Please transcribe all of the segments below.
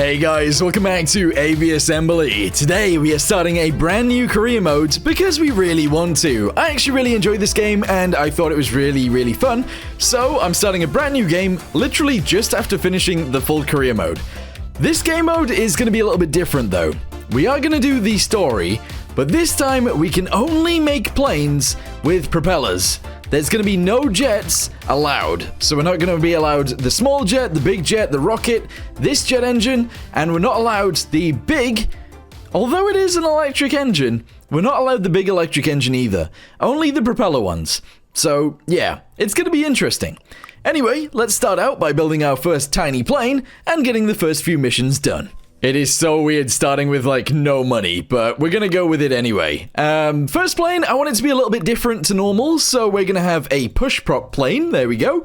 Hey guys, welcome back to Aviassembly. Today we are starting a brand new career mode because we really want to. I actually really enjoyed this game and I thought it was really fun. So I'm starting a brand new game literally just after finishing the full career mode. This game mode is going to be a little bit different though. We are going to do the story, but this time we can only make planes with propellers. There's going to be no jets allowed. So we're not going to be allowed the small jet, the big jet, the rocket, this jet engine, and we're not allowed the big, although it is an electric engine, we're not allowed the big electric engine either. Only the propeller ones. So yeah, it's going to be interesting. Anyway, let's start out by building our first tiny plane and getting the first few missions done. It is so weird starting with, like, no money, but we're gonna go with it anyway. First plane, I want it to be a little bit different to normal, so we're gonna have a push prop plane. There we go.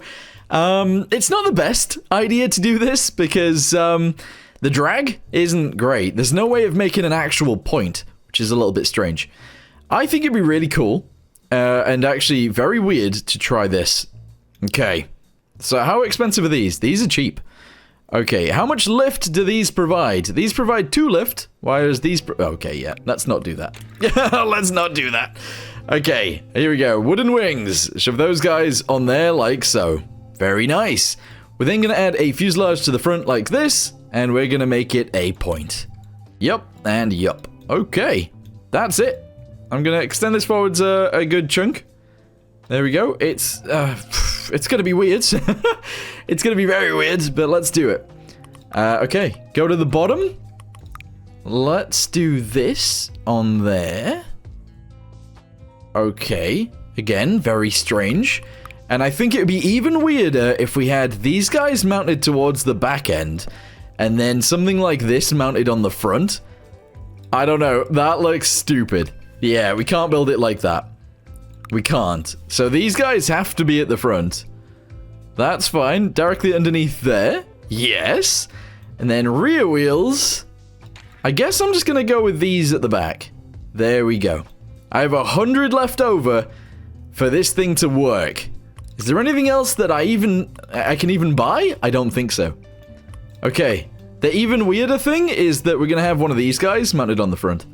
It's not the best idea to do this because, the drag isn't great. There's no way of making an actual point, which is a little bit strange. I think it'd be really cool, and actually very weird to try this. Okay. So how expensive are these? These are cheap. Okay, how much lift do these provide? These provide 2 lift. Why is these... Okay, yeah, let's not do that. Let's not do that. Okay, here we go. Wooden wings. Shove those guys on there like so. Very nice. We're then going to add a fuselage to the front like this, and we're going to make it a point. Yup, and yup. Okay, that's it. I'm going to extend this forwards a good chunk. There we go. It's going to be weird. It's going to be very weird, but let's do it. Okay, go to the bottom. Let's do this on there. Okay, again, very strange. And I think it would be even weirder if we had these guys mounted towards the back end, and then something like this mounted on the front. I don't know, that looks stupid. Yeah, we can't build it like that. We can't. So these guys have to be at the front. That's fine. Directly underneath there. Yes. And then rear wheels. I guess I'm just going to go with these at the back. There we go. I have 100 left over for this thing to work. Is there anything else that I can even buy? I don't think so. Okay. The even weirder thing is that we're going to have one of these guys mounted on the front.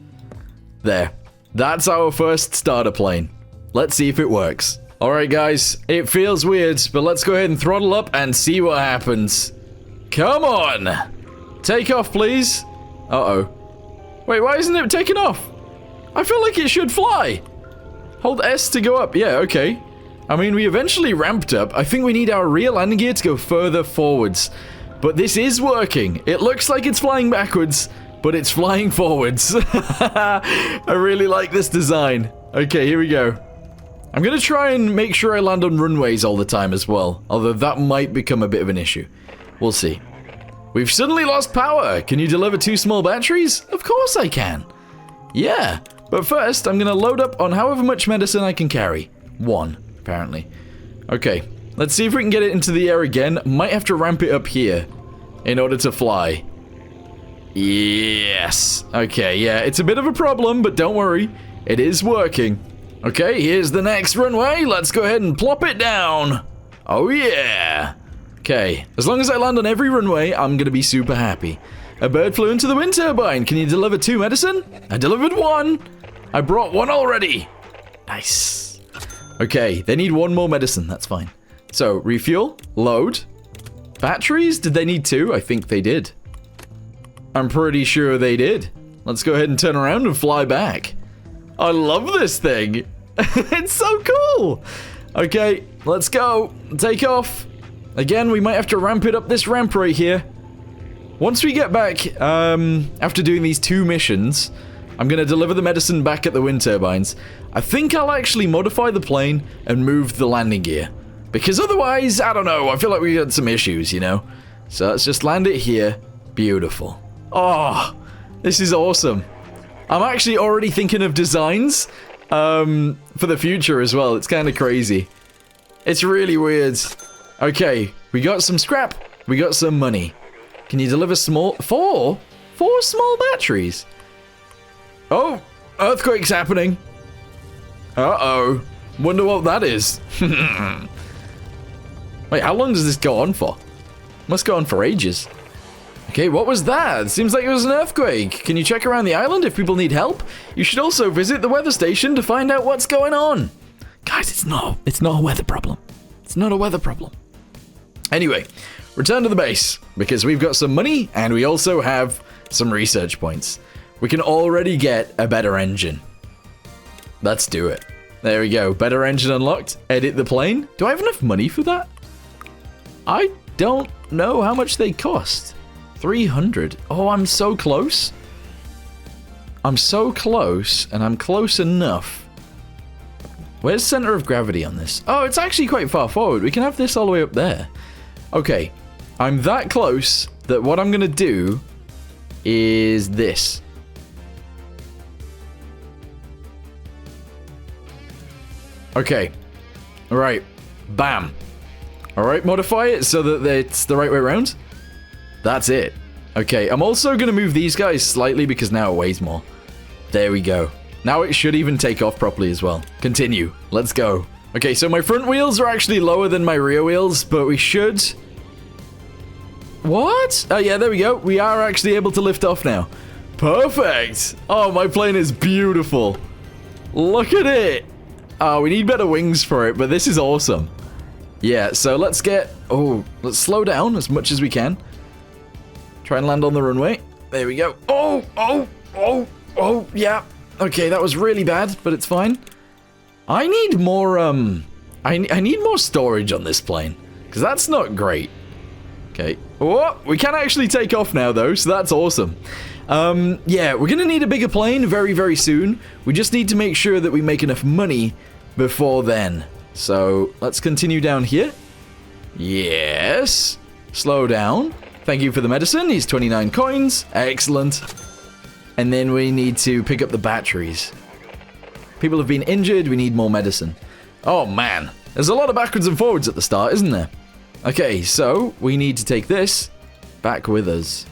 There. That's our first starter plane. Let's see if it works. Alright guys, it feels weird, but let's go ahead and throttle up and see what happens. Come on! Take off, please. Uh-oh. Wait, why isn't it taking off? I feel like it should fly. Hold S to go up. Yeah, okay. I mean, we eventually ramped up. I think we need our rear landing gear to go further forwards. But this is working. It looks like it's flying backwards, but it's flying forwards. I really like this design. Okay, here we go. I'm going to try and make sure I land on runways all the time as well, although that might become a bit of an issue. We'll see. We've suddenly lost power. Can you deliver 2 small batteries? Of course I can. Yeah, but first I'm going to load up on however much medicine I can carry. 1, apparently. Okay, let's see if we can get it into the air again. Might have to ramp it up here in order to fly. Yes. Okay, yeah, it's a bit of a problem, but don't worry. It is working. Okay, here's the next runway. Let's go ahead and plop it down. Oh, yeah. Okay, as long as I land on every runway, I'm going to be super happy. A bird flew into the wind turbine. Can you deliver 2 medicine? I delivered 1. I brought 1 already. Nice. Okay, they need 1 more medicine. That's fine. So, refuel, load. Batteries? Did they need 2? I think they did. I'm pretty sure they did. Let's go ahead and turn around and fly back. I love this thing. It's so cool. Okay, let's go. Take off. Again, we might have to ramp it up this ramp right here. Once we get back, after doing these 2 missions, I'm going to deliver the medicine back at the wind turbines. I think I'll actually modify the plane and move the landing gear. Because otherwise, I don't know, I feel like we got some issues, you know? So let's just land it here. Beautiful. Oh, this is awesome. I'm actually already thinking of designs for the future as well. It's kind of crazy. It's really weird. Okay, we got some scrap. We got some money. Can you deliver 4 small batteries? Oh, earthquake's happening. Uh-oh. Wonder what that is. Wait, how long does this go on for? Must go on for ages. Okay, what was that? Seems like it was an earthquake. Can you check around the island if people need help? You should also visit the weather station to find out what's going on. Guys, it's not a weather problem. It's not a weather problem. Anyway, return to the base, because we've got some money, and we also have some research points. We can already get a better engine. Let's do it. There we go. Better engine unlocked. Edit the plane. Do I have enough money for that? I don't know how much they cost. 300. Oh, I'm so close. I'm so close, and I'm close enough. Where's center of gravity on this? Oh, it's actually quite far forward. We can have this all the way up there. Okay. I'm that close that what I'm going to do is this. Okay. All right. Bam. All right, modify it so that it's the right way around. That's it. Okay, I'm also going to move these guys slightly because now it weighs more. There we go. Now it should even take off properly as well. Continue. Let's go. Okay, so my front wheels are actually lower than my rear wheels, but we should... What? Oh, yeah, there we go. We are actually able to lift off now. Perfect. Oh, my plane is beautiful. Look at it. Oh, we need better wings for it, but this is awesome. Yeah, so let's slow down as much as we can. Try and land on the runway. There we go. Oh, yeah. Okay, that was really bad, but it's fine. I need more, I need more storage on this plane, because that's not great. Okay. Oh, we can actually take off now, though, so that's awesome. Yeah, we're going to need a bigger plane very, very soon. We just need to make sure that we make enough money before then. So, let's continue down here. Yes. Slow down. Thank you for the medicine. He's 29 coins. Excellent. And then we need to pick up the batteries. People have been injured. We need more medicine. Oh, man. There's a lot of backwards and forwards at the start, isn't there? Okay, so we need to take this back with us.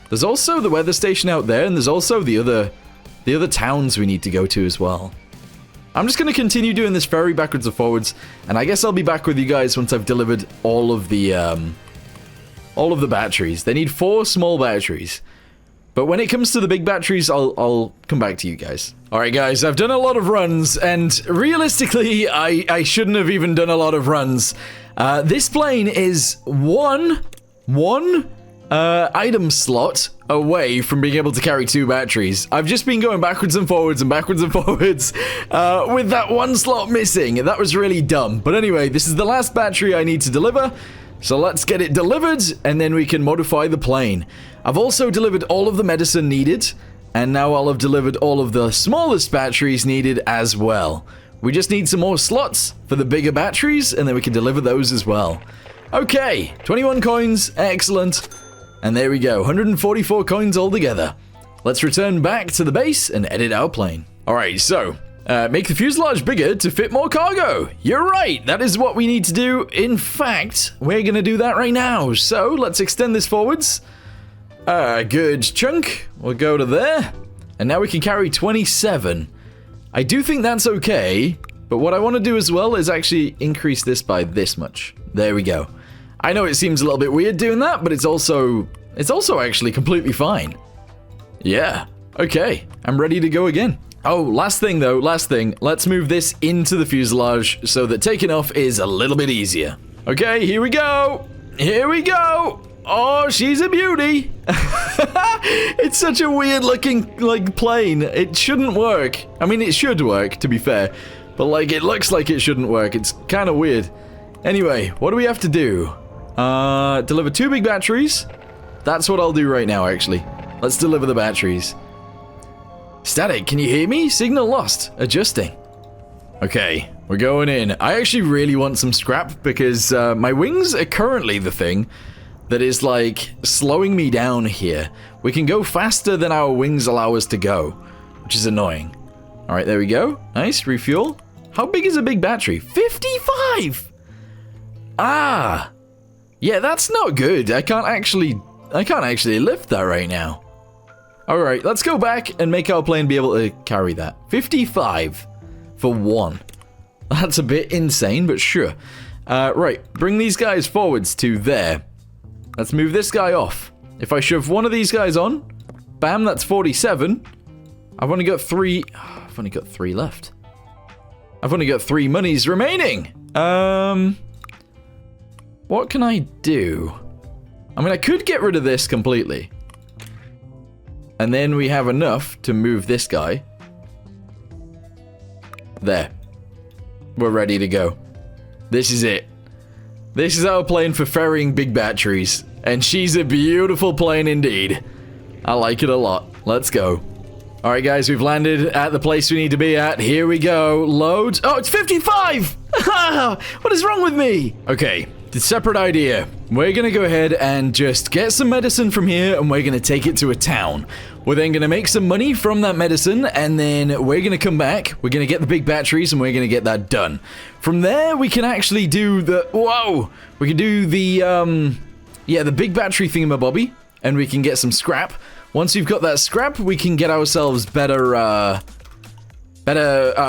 There's also the weather station out there, and there's also the other towns we need to go to as well. I'm just going to continue doing this ferry backwards and forwards, and I guess I'll be back with you guys once I've delivered all of the batteries. They need 4 small batteries. But when it comes to the big batteries, I'll come back to you guys. Alright guys, I've done a lot of runs, and realistically, I shouldn't have even done a lot of runs. This plane is one item slot away from being able to carry 2 batteries. I've just been going backwards and forwards with that 1 slot missing. That was really dumb. But anyway, this is the last battery I need to deliver. So let's get it delivered, and then we can modify the plane. I've also delivered all of the medicine needed, and now I'll have delivered all of the smallest batteries needed as well. We just need some more slots for the bigger batteries, and then we can deliver those as well. Okay, 21 coins, excellent. And there we go, 144 coins altogether. Let's return back to the base and edit our plane. Alright, so... make the fuselage bigger to fit more cargo. You're right, that is what we need to do. In fact, we're going to do that right now. So, let's extend this forwards. Good chunk. We'll go to there. And now we can carry 27. I do think that's okay. But what I want to do as well is actually increase this by this much. There we go. I know it seems a little bit weird doing that, but it's also actually completely fine. Yeah. Okay. I'm ready to go again. Oh, last thing. Let's move this into the fuselage so that taking off is a little bit easier. Okay, here we go. Oh, she's a beauty. It's such a weird looking, plane. It shouldn't work. I mean, it should work, to be fair. But, it looks like it shouldn't work. It's kind of weird. Anyway, what do we have to do? Deliver 2 big batteries. That's what I'll do right now, actually. Let's deliver the batteries. Static, can you hear me? Signal lost. Adjusting. Okay, we're going in. I actually really want some scrap because my wings are currently the thing that is, slowing me down here. We can go faster than our wings allow us to go, which is annoying. All right, there we go. Nice, refuel. How big is a big battery? 55! Ah! Yeah, that's not good. I can't actually lift that right now. Alright, let's go back and make our plane be able to carry that. 55 for 1. That's a bit insane, but sure. Right, bring these guys forwards to there. Let's move this guy off. If I shove one of these guys on, bam, that's 47. I've only got 3... I've only got 3 left. I've only got 3 monies remaining. What can I do? I mean, I could get rid of this completely. And then we have enough to move this guy. There. We're ready to go. This is it. This is our plane for ferrying big batteries. And she's a beautiful plane indeed. I like it a lot. Let's go. Alright guys, we've landed at the place we need to be at. Here we go. Load. Oh, it's 55! What is wrong with me? Okay, the separate idea. We're gonna go ahead and just get some medicine from here and we're gonna take it to a town. We're then gonna make some money from that medicine and then we're gonna come back. We're gonna get the big batteries and we're gonna get that done. From there, we can actually do the... Whoa! We can do the, yeah, the big battery thingamabobby and we can get some scrap. Once we've got that scrap, we can get ourselves better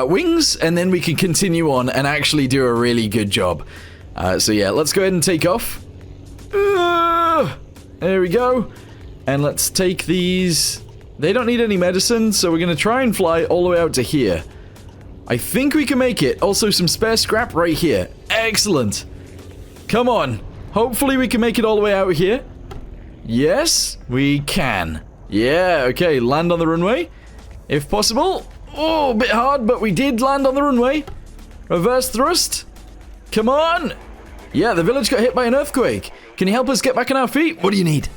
wings, and then we can continue on and actually do a really good job. So yeah, let's go ahead and take off. There we go. And let's take these. They don't need any medicine, so we're going to try and fly all the way out to here. I think we can make it. Also, some spare scrap right here. Excellent. Come on. Hopefully we can make it all the way out here. Yes, we can. Yeah, okay, land on the runway, if possible. Oh, a bit hard, but we did land on the runway. Reverse thrust. Come on. Yeah, the village got hit by an earthquake. Can you help us get back on our feet? What do you need?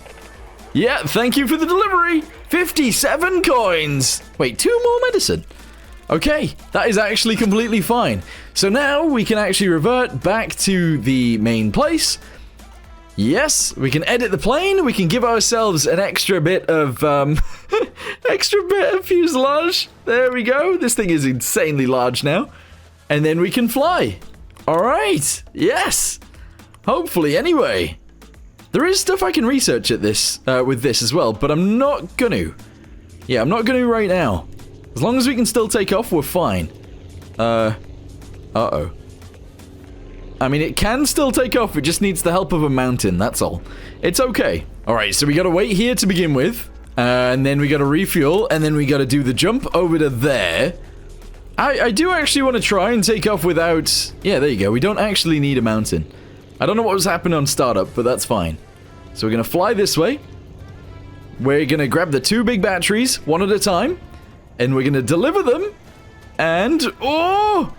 Yeah, thank you for the delivery. 57 coins. Wait, 2 more medicine. Okay, that is actually completely fine. So now we can actually revert back to the main place. Yes, we can edit the plane. We can give ourselves an extra bit of, fuselage. There we go. This thing is insanely large now. And then we can fly. All right. Yes. Hopefully, anyway. There is stuff I can research at this, with this as well, but I'm not gonna. Yeah, I'm not gonna right now. As long as we can still take off, we're fine. Uh-oh. I mean, it can still take off, it just needs the help of a mountain, that's all. It's okay. Alright, so we gotta wait here to begin with, and then we gotta refuel, and then we gotta do the jump over to there. I do actually want to try and take off without... Yeah, there you go, we don't actually need a mountain. I don't know what was happening on startup, but that's fine. So we're gonna fly this way. We're gonna grab the 2 big batteries, one at a time, and we're gonna deliver them, and... Oh!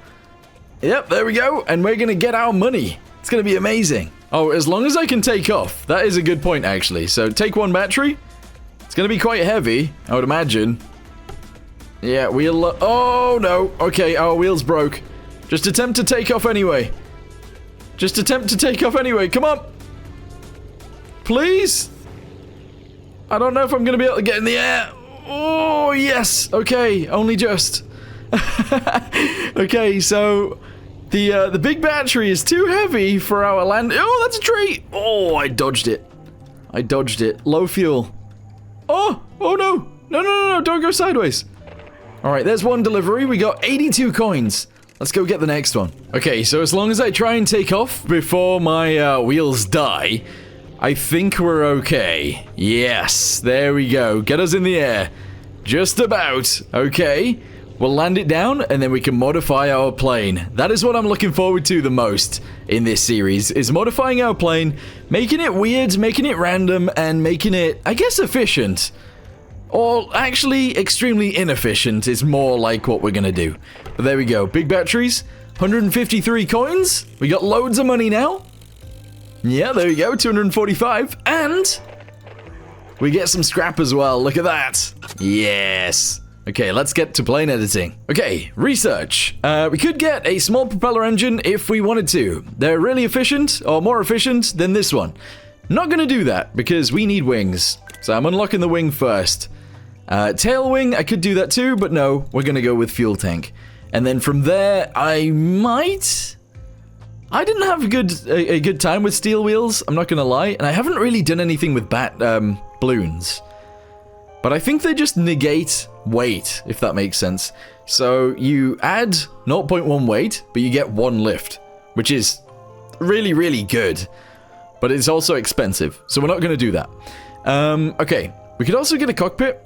Yep, there we go, and we're gonna get our money. It's gonna be amazing. Oh, as long as I can take off. That is a good point, actually. So, take 1 battery. It's gonna be quite heavy, I would imagine. Yeah, wheel... Oh, no. Okay, our wheel's broke. Just attempt to take off anyway. Just attempt to take off anyway. Come on. Please. I don't know if I'm gonna be able to get in the air. Oh, yes. Okay, only just. Okay, so... The big battery is too heavy for our land. Oh, that's a tree. Oh, I dodged it. I dodged it. Low fuel. Oh, oh no. No, don't go sideways. All right, there's 1 delivery. We got 82 coins. Let's go get the next one. Okay, so as long as I try and take off before my wheels die, I think we're okay. Yes, there we go. Get us in the air. Just about. Okay. We'll land it down, and then we can modify our plane. That is what I'm looking forward to the most in this series, is modifying our plane, making it weird, making it random, and making it, I guess, efficient. Or actually, extremely inefficient is more like what we're gonna do. But there we go. Big batteries, 153 coins. We got loads of money now. Yeah, there we go, 245. And we get some scrap as well. Look at that. Yes. Okay, let's get to plane editing. Okay, research. We could get a small propeller engine if we wanted to. They're really efficient, or more efficient than this one. Not gonna do that, because we need wings. So I'm unlocking the wing first. Tail wing, I could do that too, but no, we're gonna go with fuel tank. And then from there, I might... I didn't have a good time with steel wheels, I'm not gonna lie, and I haven't really done anything with balloons. But I think they just negate weight, if that makes sense. So you add 0.1 weight, but you get 1 lift, which is really, really good. But it's also expensive, so we're not going to do that. Okay. We could also get a cockpit.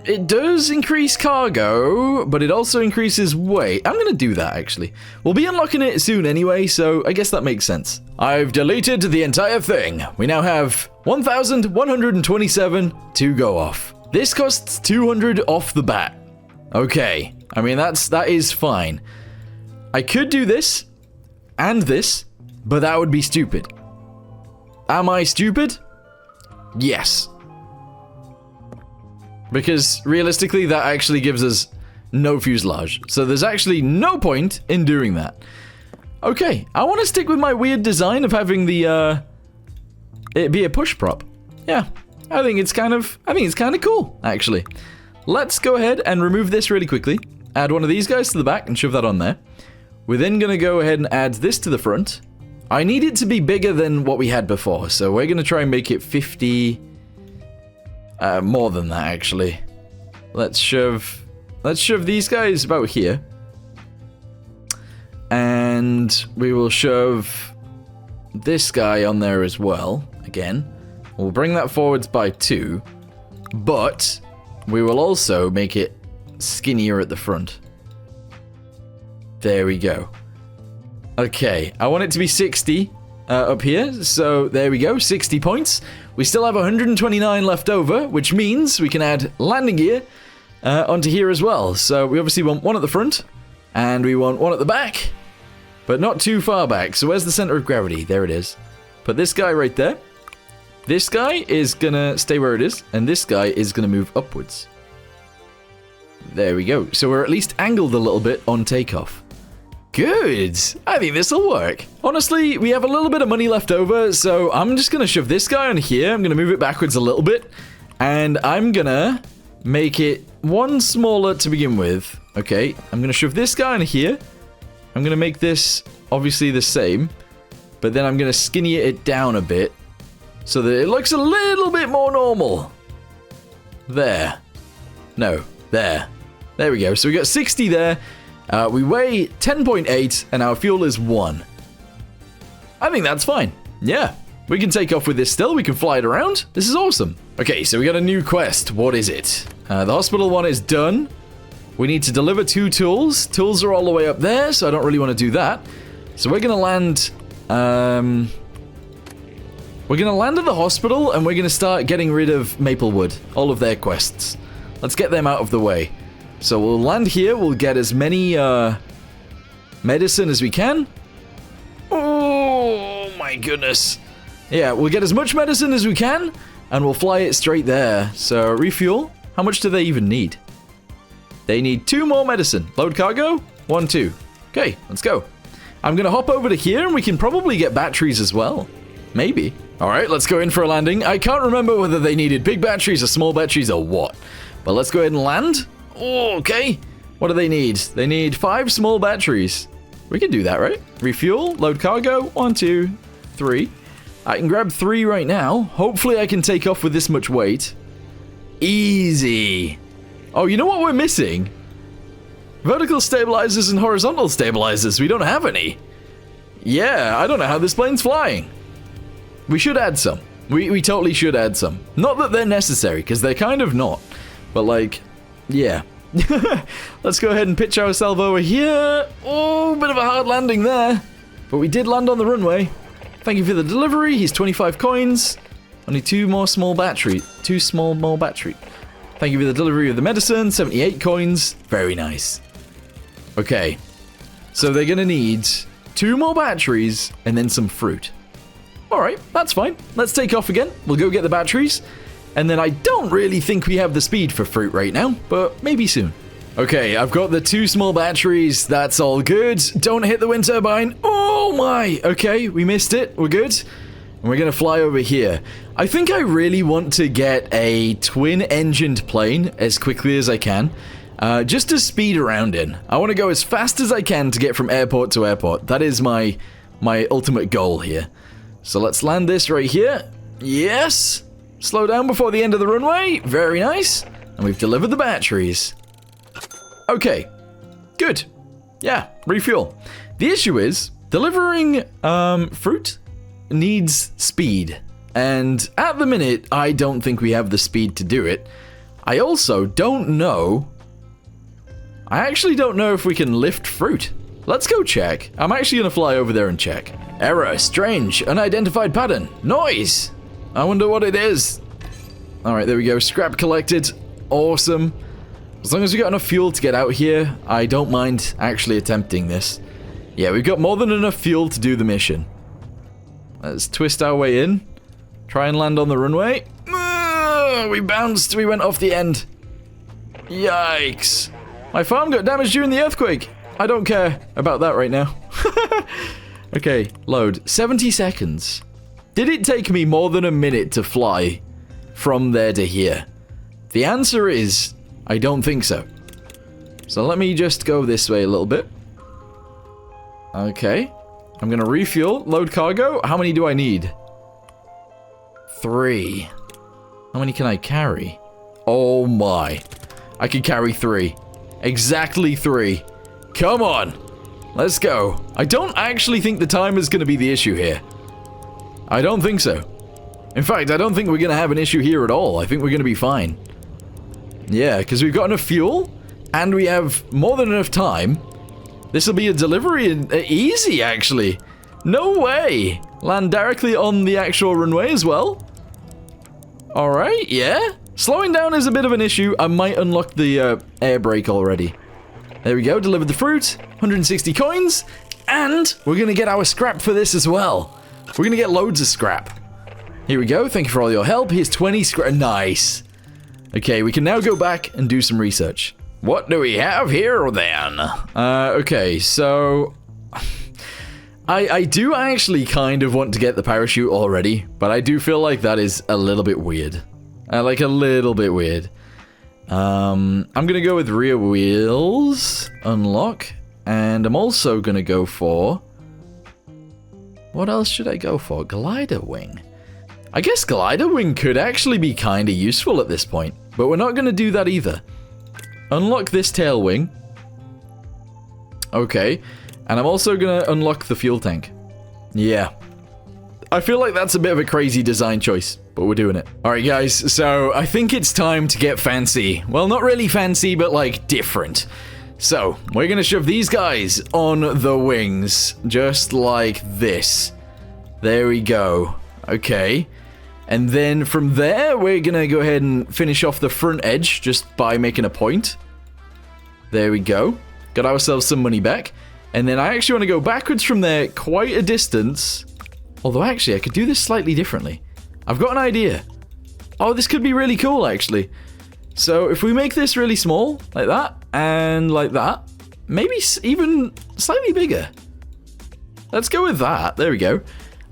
It does increase cargo, but it also increases weight. I'm going to do that, actually. We'll be unlocking it soon anyway, so I guess that makes sense. I've deleted the entire thing. We now have 1,127 to go off. This costs 200 off the bat. Okay. I mean, that is fine. I could do this and this, but that would be stupid. Am I stupid? Yes. Because realistically, that actually gives us no fuselage. So there's actually no point in doing that. Okay, I want to stick with my weird design of having the it be a push prop. Yeah, I think it's kind of cool, actually. Let's go ahead and remove this really quickly. Add one of these guys to the back and shove that on there. We're then going to go ahead and add this to the front. I need it to be bigger than what we had before, so we're going to try and make it 50... more than that, actually. Let's shove these guys about here. And we will shove this guy on there as well. Again. We'll bring that forwards by 2. But we will also make it skinnier at the front. There we go. Okay, I want it to be 60 up here. So there we go, 60 points. We still have 129 left over, which means we can add landing gear onto here as well. So we obviously want one at the front, and we want one at the back, but not too far back. So where's the center of gravity? There it is. Put this guy right there. This guy is gonna stay where it is, and this guy is gonna move upwards. There we go. So we're at least angled a little bit on takeoff. Good. I think this will work. Honestly, we have a little bit of money left over, so I'm just going to shove this guy on here. I'm going to move it backwards a little bit, and I'm going to make it one smaller to begin with. Okay, I'm going to shove this guy on here. I'm going to make this obviously the same, but then I'm going to skinny it down a bit so that it looks a little bit more normal. There. No, there. There we go. So we got 60 there. We weigh 10.8 and our fuel is 1. I think that's fine. Yeah, we can take off with this still. We can fly it around. This is awesome. Okay, so we got a new quest. What is it? The hospital one is done. We need to deliver 2 tools. Tools are all the way up there, so I don't really want to do that. So we're going to land... we're going to land at the hospital and we're going to start getting rid of Maplewood. All of their quests. Let's get them out of the way. So we'll land here, we'll get as many medicine as we can. Oh my goodness. Yeah, we'll get as much medicine as we can, and we'll fly it straight there. So refuel, how much do they even need? They need 2 more medicine. Load cargo, 1, 2. Okay, let's go. I'm gonna hop over to here and we can probably get batteries as well. Maybe. Alright, let's go in for a landing. I can't remember whether they needed big batteries or small batteries or what. But let's go ahead and land. Oh, okay. What do they need? They need 5 small batteries. We can do that, right? Refuel, load cargo, 1, 2, 3. I can grab 3 right now. Hopefully I can take off with this much weight. Easy. Oh, you know what we're missing? Vertical stabilizers and horizontal stabilizers. We don't have any. Yeah, I don't know how this plane's flying. We should add some. We totally should add some. Not that they're necessary, because they're kind of not. But like... yeah. Let's go ahead and pitch ourselves over here. Oh, bit of a hard landing there. But we did land on the runway. Thank you for the delivery. He's 25 coins. Only 2 small battery. Thank you for the delivery of the medicine. 78 coins. Very nice. Okay. So they're going to need 2 more batteries and then some fruit. Alright, that's fine. Let's take off again. We'll go get the batteries. And then I don't really think we have the speed for fruit right now, but maybe soon. Okay, I've got the 2 small batteries. That's all good. Don't hit the wind turbine. Oh my! Okay, we missed it. We're good. And we're going to fly over here. I think I really want to get a twin-engined plane as quickly as I can. Just to speed around in. I want to go as fast as I can to get from airport to airport. That is my ultimate goal here. So let's land this right here. Yes! Slow down before the end of the runway. Very nice. And we've delivered the batteries. Okay. Good. Yeah, refuel. The issue is, delivering fruit needs speed. And at the minute, I don't think we have the speed to do it. I also don't know... I actually don't know if we can lift fruit. Let's go check. I'm actually going to fly over there and check. Error, strange, unidentified pattern, noise. I wonder what it is. Alright, there we go. Scrap collected. Awesome. As long as we got enough fuel to get out here, I don't mind actually attempting this. Yeah, we've got more than enough fuel to do the mission. Let's twist our way in. Try and land on the runway. We bounced. We went off the end. Yikes. My farm got damaged during the earthquake. I don't care about that right now. Okay, load. 70 seconds. Did it take me more than a minute to fly from there to here? The answer is, I don't think so. So let me just go this way a little bit. Okay. I'm going to refuel, load cargo. How many do I need? 3. How many can I carry? Oh my. I can carry 3. Exactly 3. Come on. Let's go. I don't actually think the time is going to be the issue here. I don't think so. In fact, I don't think we're going to have an issue here at all. I think we're going to be fine. Yeah, because we've got enough fuel, and we have more than enough time. This will be a delivery easy, actually. No way. Land directly on the actual runway as well. Alright, yeah. Slowing down is a bit of an issue. I might unlock the air brake already. There we go, delivered the fruit. 160 coins. And we're going to get our scrap for this as well. We're going to get loads of scrap. Here we go. Thank you for all your help. Here's 20 scrap. Nice. Okay, we can now go back and do some research. What do we have here then? Okay, so... I do actually kind of want to get the parachute already, but I do feel like that is a little bit weird. Like a little bit weird. I'm gonna go with rear wheels, unlock, and I'm also gonna go for... What else should I go for? Glider wing. I guess glider wing could actually be kind of useful at this point, but we're not gonna do that either. Unlock this tail wing. Okay. And I'm also gonna unlock the fuel tank. Yeah. I feel like that's a bit of a crazy design choice, but we're doing it. Alright guys, so I think it's time to get fancy. Well, not really fancy, but like different. So, we're gonna shove these guys on the wings, just like this. There we go. Okay. And then from there, we're gonna go ahead and finish off the front edge just by making a point. There we go. Got ourselves some money back. And then I actually want to go backwards from there quite a distance. Although actually, I could do this slightly differently. I've got an idea. Oh, this could be really cool, actually. So if we make this really small, like that, and like that, maybe even slightly bigger. Let's go with that. There we go.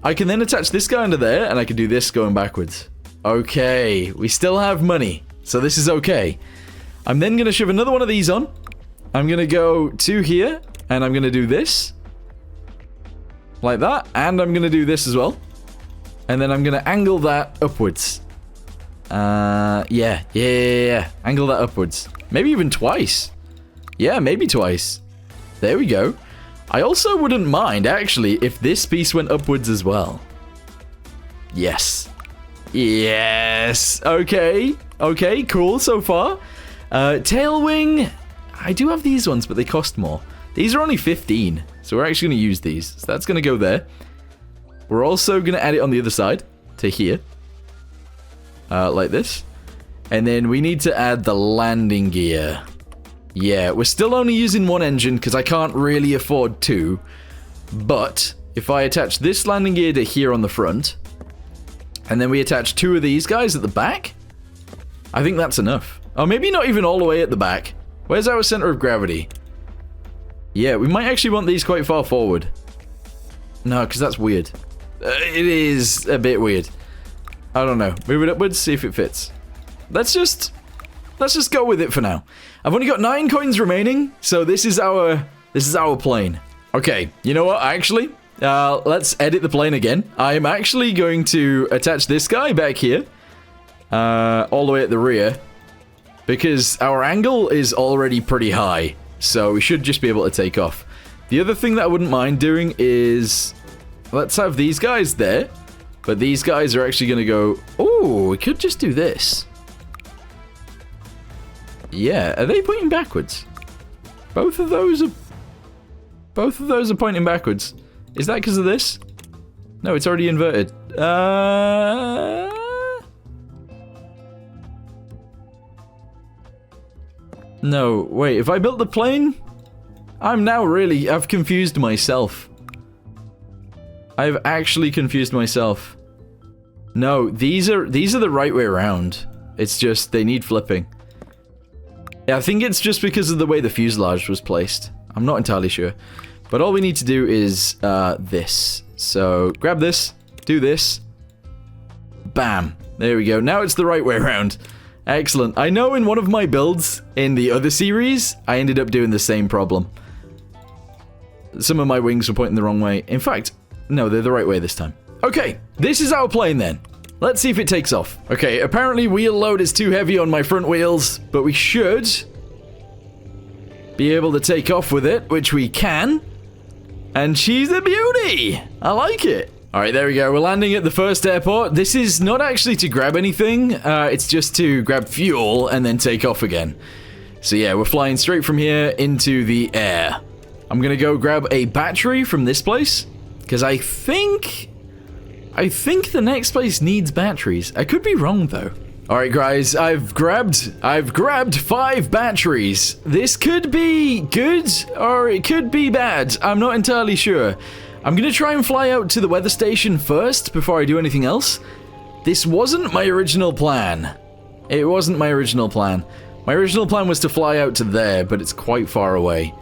I can then attach this guy under there, and I can do this going backwards. Okay, we still have money, so this is okay. I'm then going to shove another one of these on. I'm going to go to here, and I'm going to do this. Like that, and I'm going to do this as well. And then I'm going to angle that upwards. Yeah. Angle that upwards. Maybe even twice. Yeah, maybe twice. There we go. I also wouldn't mind, actually, if this piece went upwards as well. Yes. Yes. Okay. Okay, cool so far. Tail wing. I do have these ones, but they cost more. These are only 15, so we're actually going to use these. So that's going to go there. We're also going to add it on the other side to here. Like this. And then we need to add the landing gear. Yeah, we're still only using one engine because I can't really afford two. But if I attach this landing gear to here on the front, and then we attach two of these guys at the back, I think that's enough. Oh, maybe not even all the way at the back. Where's our center of gravity? Yeah, we might actually want these quite far forward. No, because that's weird. It is a bit weird. I don't know. Move it upwards, see if it fits. Let's just go with it for now. I've only got 9 coins remaining, so this is our plane. Okay, you know what? Actually, let's edit the plane again. I'm actually going to attach this guy back here, all the way at the rear, because our angle is already pretty high, so we should just be able to take off. The other thing that I wouldn't mind doing is let's have these guys there, But these guys are actually going to go... Oh, we could just do this. Yeah, are they pointing backwards? Both of those are pointing backwards. Is that because of this? No, it's already inverted. No, wait, if I built the plane? I've confused myself. I've actually confused myself. No, these are the right way around. It's just, they need flipping. Yeah, I think it's just because of the way the fuselage was placed. I'm not entirely sure. But all we need to do is, this. So, grab this, do this. Bam. There we go. Now it's the right way around. Excellent. I know in one of my builds in the other series, I ended up doing the same problem. Some of my wings were pointing the wrong way. In fact, no, they're the right way this time. Okay, this is our plane then. Let's see if it takes off. Okay, apparently wheel load is too heavy on my front wheels, but we should be able to take off with it, which we can. And she's a beauty! I like it. Alright, there we go. We're landing at the first airport. This is not actually to grab anything. It's just to grab fuel and then take off again. So yeah, we're flying straight from here into the air. I'm gonna go grab a battery from this place. Because I think the next place needs batteries. I could be wrong though. Alright guys, I've grabbed 5 batteries. This could be good, or it could be bad. I'm not entirely sure. I'm gonna try and fly out to the weather station first before I do anything else. This wasn't my original plan. It wasn't my original plan. My original plan was to fly out to there, but it's quite far away.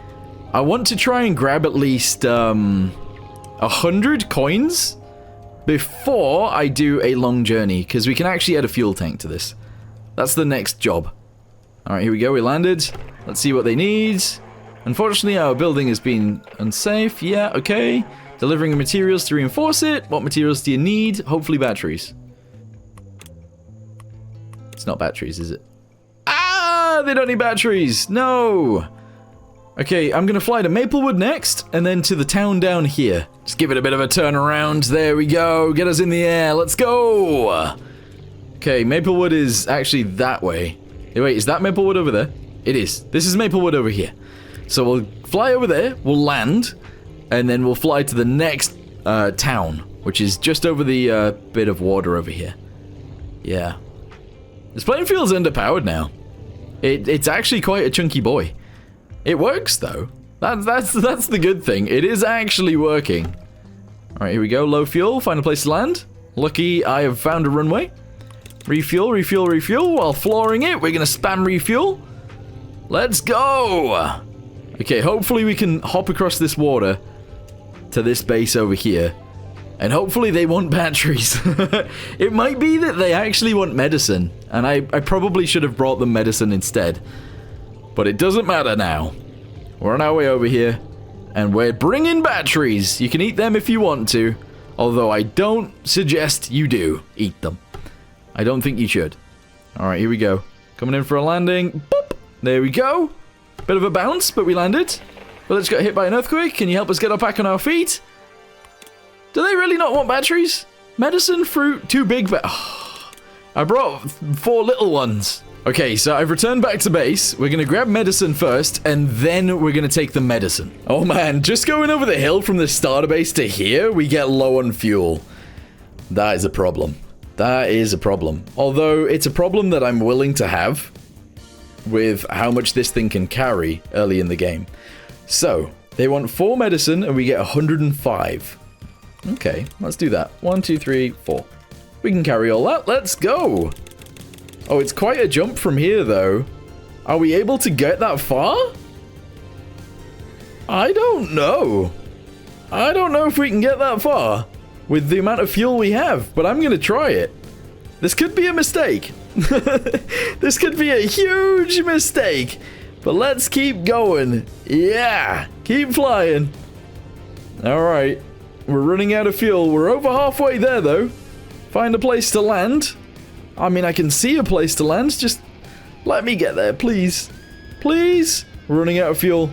I want to try and grab at least 100 coins before I do a long journey, because we can actually add a fuel tank to this. That's the next job. Alright, here we go, we landed. Let's see what they need. Unfortunately, our building has been unsafe. Yeah, okay. Delivering materials to reinforce it. What materials do you need? Hopefully batteries. It's not batteries, is it? Ah, they don't need batteries. No. Okay, I'm gonna fly to Maplewood next, and then to the town down here. Just give it a bit of a turnaround. There we go. Get us in the air. Let's go. Okay, Maplewood is actually that way. Hey, wait, is that Maplewood over there? It is. This is Maplewood over here. So we'll fly over there, we'll land, and then we'll fly to the next town, which is just over the bit of water over here. Yeah. This plane feels underpowered now. It's actually quite a chunky boy. It works though. That's the good thing. It is actually working. Alright, here we go. Low fuel, find a place to land. Lucky I have found a runway. Refuel, refuel, refuel. While flooring it, we're gonna spam refuel. Let's go! Okay, hopefully we can hop across this water to this base over here. And hopefully they want batteries. It might be that they actually want medicine. And I probably should have brought them medicine instead. But it doesn't matter now. We're on our way over here. And we're bringing batteries. You can eat them if you want to. Although I don't suggest you do eat them. I don't think you should. Alright, here we go. Coming in for a landing. Boop! There we go. Bit of a bounce, but we landed. But let's get hit by an earthquake. Can you help us get up back on our feet? Do they really not want batteries? Medicine, fruit, too big, but I brought 4 little ones. Okay, so I've returned back to base. We're gonna grab medicine first, and then we're gonna take the medicine. Oh man, just going over the hill from the starter base to here, we get low on fuel. That is a problem. That is a problem. Although, it's a problem that I'm willing to have with how much this thing can carry early in the game. So, they want 4 medicine, and we get 105. Okay, let's do that. 1, 2, 3, 4. We can carry all that. Let's go! Oh, it's quite a jump from here, though. Are we able to get that far? I don't know. I don't know if we can get that far with the amount of fuel we have, but I'm going to try it. This could be a mistake. This could be a huge mistake. But let's keep going. Yeah, keep flying. All right. We're running out of fuel. We're over halfway there, though. Find a place to land. I mean, I can see a place to land. Just let me get there, please. Please. We're running out of fuel.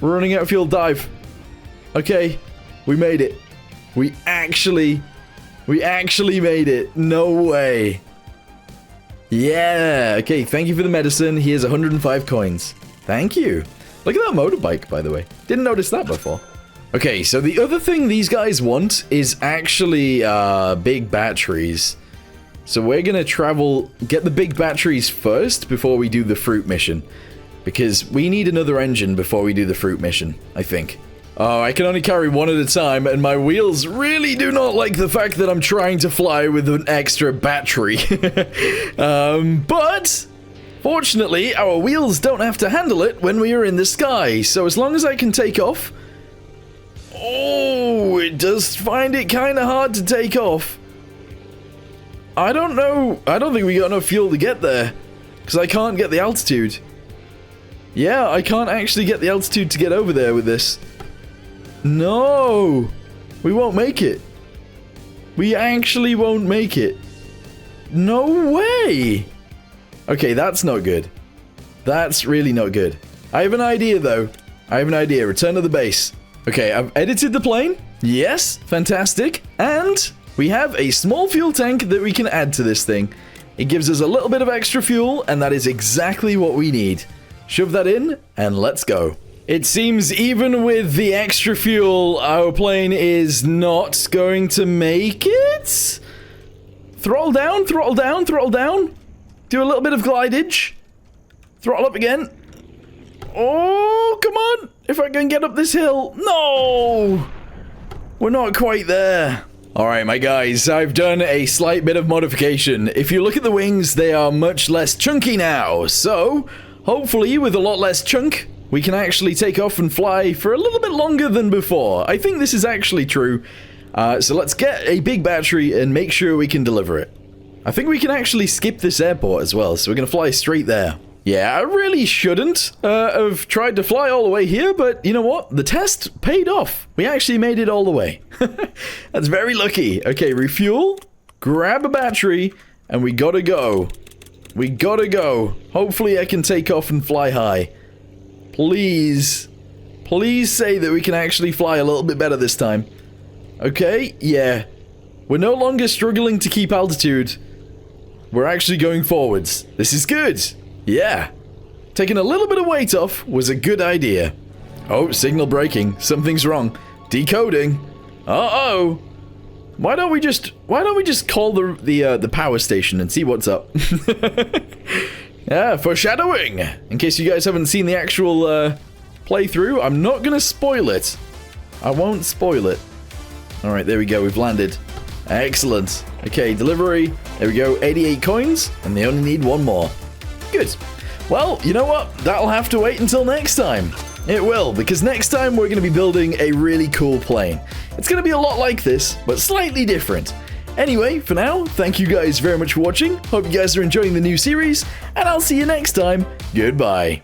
We're running out of fuel. Dive. Okay. We made it. We actually We actually made it. No way. Yeah. Okay, thank you for the medicine. Here's 105 coins. Thank you. Look at that motorbike, by the way. Didn't notice that before. Okay, so the other thing these guys want is actually big batteries. So we're going to get the big batteries first before we do the fruit mission. Because we need another engine before we do the fruit mission, I think. Oh, I can only carry one at a time, and my wheels really do not like the fact that I'm trying to fly with an extra battery. But fortunately, our wheels don't have to handle it when we are in the sky. So as long as I can take off... Oh, it does find it kind of hard to take off. I don't know. I don't think we got enough fuel to get there. Because I can't get the altitude. Yeah, I can't actually get the altitude to get over there with this. No. We won't make it. We actually won't make it. No way. Okay, that's not good. That's really not good. I have an idea, though. I have an idea. Return to the base. Okay, I've edited the plane. Yes, fantastic. And we have a small fuel tank that we can add to this thing. It gives us a little bit of extra fuel, and that is exactly what we need. Shove that in, and let's go. It seems even with the extra fuel, our plane is not going to make it. Throttle down, throttle down, throttle down. Do a little bit of glidage. Throttle up again. Oh, come on. If I can get up this hill. No! We're not quite there. Alright, my guys, I've done a slight bit of modification. If you look at the wings, they are much less chunky now. So, hopefully, with a lot less chunk, we can actually take off and fly for a little bit longer than before. I think this is actually true. So let's get a big battery and make sure we can deliver it. I think we can actually skip this airport as well, so we're going to fly straight there. Yeah, I really shouldn't have tried to fly all the way here, but you know what? The test paid off. We actually made it all the way. That's very lucky. Okay, refuel, grab a battery, and we gotta go. We gotta go. Hopefully I can take off and fly high. Please. Please say that we can actually fly a little bit better this time. Okay, yeah. We're no longer struggling to keep altitude. We're actually going forwards. This is good. Yeah. Taking a little bit of weight off was a good idea. Oh, signal breaking. Something's wrong. Decoding. Uh-oh. Why don't we just call the power station and see what's up? Yeah, foreshadowing. In case you guys haven't seen the actual playthrough, I'm not gonna spoil it. I won't spoil it. All right, there we go. We've landed. Excellent. Okay, delivery. There we go. 88 coins, and they only need one more. Good. Well, you know what? That'll have to wait until next time. It will, because next time we're going to be building a really cool plane. It's going to be a lot like this, but slightly different. Anyway, for now, thank you guys very much for watching. Hope you guys are enjoying the new series, and I'll see you next time. Goodbye.